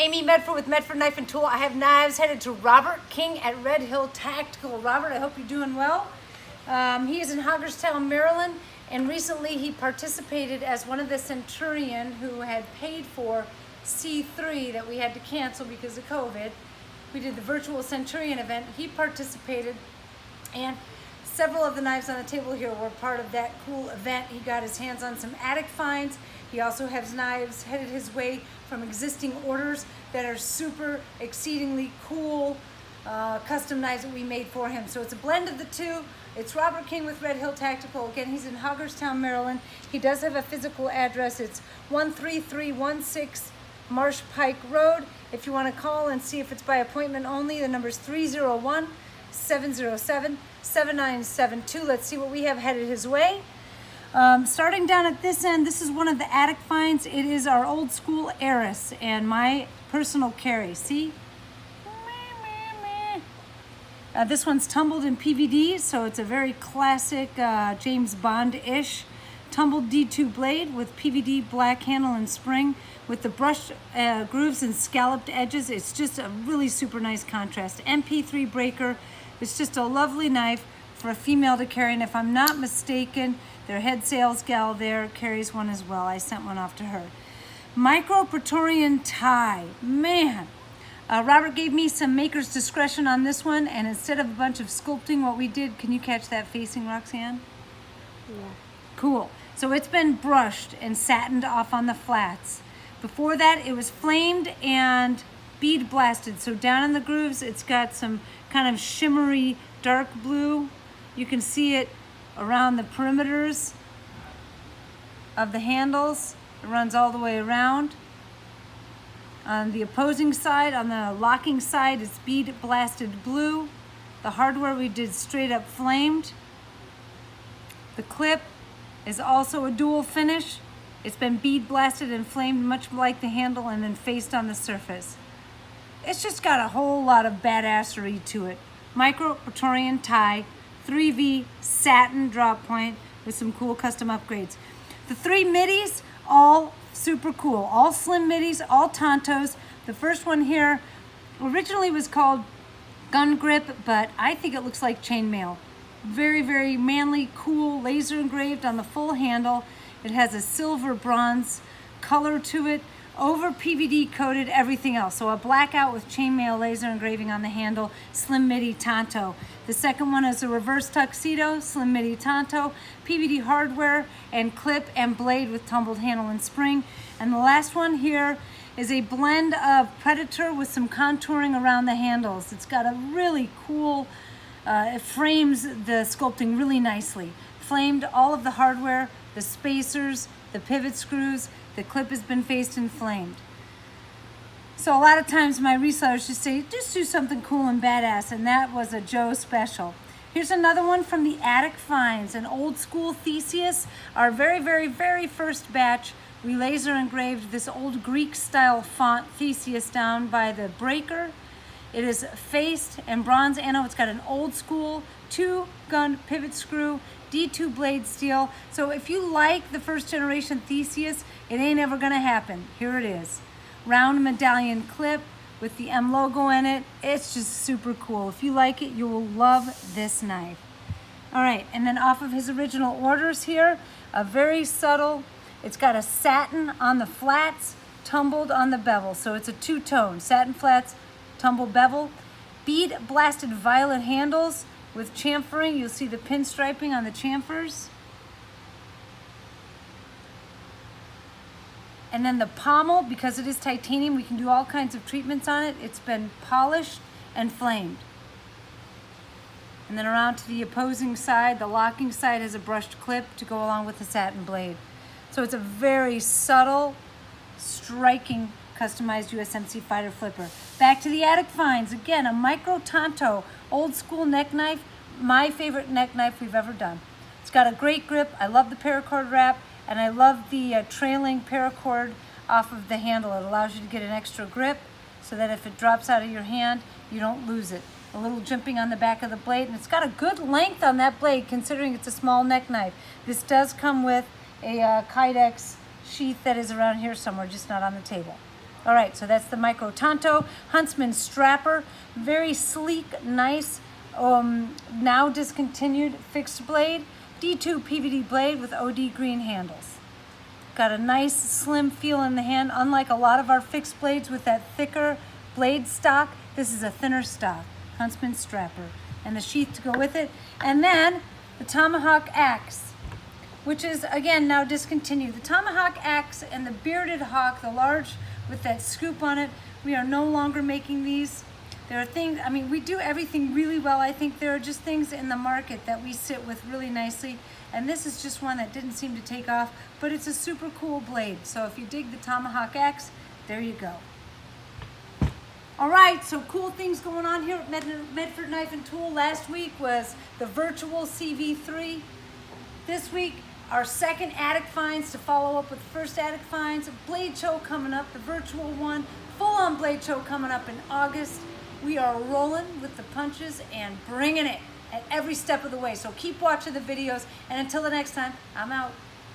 Amy Medford with Medford Knife and Tool. I have knives headed to Robert King at Red Hill Tactical. Robert, I hope you're doing well. He is in Hagerstown, Maryland, and recently he participated as one of the Centurion who had paid for C3 that we had to cancel because of COVID. We did the virtual Centurion event. He participated, and several of the knives on the table here were part of that cool event. He got his hands on some attic finds. He also has knives headed his way from existing orders that are super exceedingly cool custom knives that we made for him. So it's a blend of the two. It's Robert King with Red Hill Tactical. Again, he's in Hagerstown, Maryland. He does have a physical address. It's 13316 Marsh Pike Road. If you want to call and see if it's by appointment only, the number is 301-707-7972. Let's see what we have headed his way. Starting down at this end, this is one of the attic finds. It is our old school Eris and my personal carry. See? This one's tumbled in PVD, so it's a very classic James Bond-ish tumbled D2 blade with PVD black handle and spring with the brushed grooves and scalloped edges. It's just a really super nice contrast. MP3 breaker. It's just a lovely knife for a female to carry, and if I'm not mistaken, their head sales gal there carries one as well. I sent one off to her. Micro Praetorian tie. Man, Robert gave me some maker's discretion on this one, and instead of a bunch of sculpting, what we did, can you catch that facing, Roxanne? Yeah. Cool. So it's been brushed and satined off on the flats. Before that, it was flamed and bead blasted. So down in the grooves, it's got some kind of shimmery dark blue. You can see it around the perimeters of the handles. It runs all the way around. On the opposing side, on the locking side, it's bead blasted blue. The hardware we did straight up flamed. The clip is also a dual finish. It's been bead blasted and flamed much like the handle and then faced on the surface. It's just got a whole lot of badassery to it. Micro Praetorian tie, 3V satin drop point with some cool custom upgrades. The three Middies, all super cool. All slim Middies, all Tantos. The first one here originally was called Gun Grip, but I think it looks like chainmail. Very, very manly, cool, laser engraved on the full handle. It has a silver bronze color to it, over PVD coated everything else. So a blackout with chainmail laser engraving on the handle, slim Middy Tanto. The second one is a reverse tuxedo, slim Middy Tanto, PVD hardware and clip and blade with tumbled handle and spring. And the last one here is a blend of Predator with some contouring around the handles. It's got a really cool, it frames the sculpting really nicely. Flamed all of the hardware, the spacers, the pivot screws. The clip has been faced and flamed. So a lot of times my resellers just say, just do something cool and badass, and that was a Joe special. Here's another one from the Attic Finds, an old school Theseus. Our very, very, very first batch, we laser engraved this old Greek style font Theseus down by the breaker. It is faced and bronze anno. It's got an old school 2-gun pivot screw, D2 blade steel. So if you like the first generation Theseus, it ain't ever gonna happen. Here it is. Round medallion clip with the M logo in it. It's just super cool. If you like it, you will love this knife. All right, and then off of his original orders here, a very subtle, it's got a satin on the flats, tumbled on the bevel. So it's a two-tone, satin flats, tumbled bevel. Bead blasted violet handles with chamfering. You'll see the pinstriping on the chamfers. And then the pommel, because it is titanium, we can do all kinds of treatments on it. It's been polished and flamed. And then around to the opposing side, the locking side has a brushed clip to go along with the satin blade. So it's a very subtle, striking, customized USMC fighter flipper. Back to the Attic Finds. Again, a Micro Tanto, old school neck knife. My favorite neck knife we've ever done. It's got a great grip. I love the paracord wrap, and I love the trailing paracord off of the handle. It allows you to get an extra grip so that if it drops out of your hand, you don't lose it. A little jimping on the back of the blade, and it's got a good length on that blade considering it's a small neck knife. This does come with a Kydex sheath that is around here somewhere, just not on the table. All right, so that's the Micro Tanto Huntsman strapper. Very sleek, nice, now discontinued fixed blade. D2 PVD blade with OD green handles. Got a nice slim feel in the hand. Unlike a lot of our fixed blades with that thicker blade stock, this is a thinner stock. Huntsman strapper. And the sheath to go with it. And then the Tomahawk axe, which is, again, now discontinued. The Tomahawk axe and the bearded hawk, the large with that scoop on it, we are no longer making these. There are things, I mean, we do everything really well. I think there are just things in the market that we sit with really nicely. And this is just one that didn't seem to take off, but it's a super cool blade. So if you dig the Tomahawk axe, there you go. All right, so cool things going on here at Medford Knife and Tool. Last week was the virtual CV3. This week, our second attic finds to follow up with the first attic finds. A blade show coming up, the virtual one. Full-on blade show coming up in August. We are rolling with the punches and bringing it at every step of the way. So keep watching the videos, and until the next time, I'm out.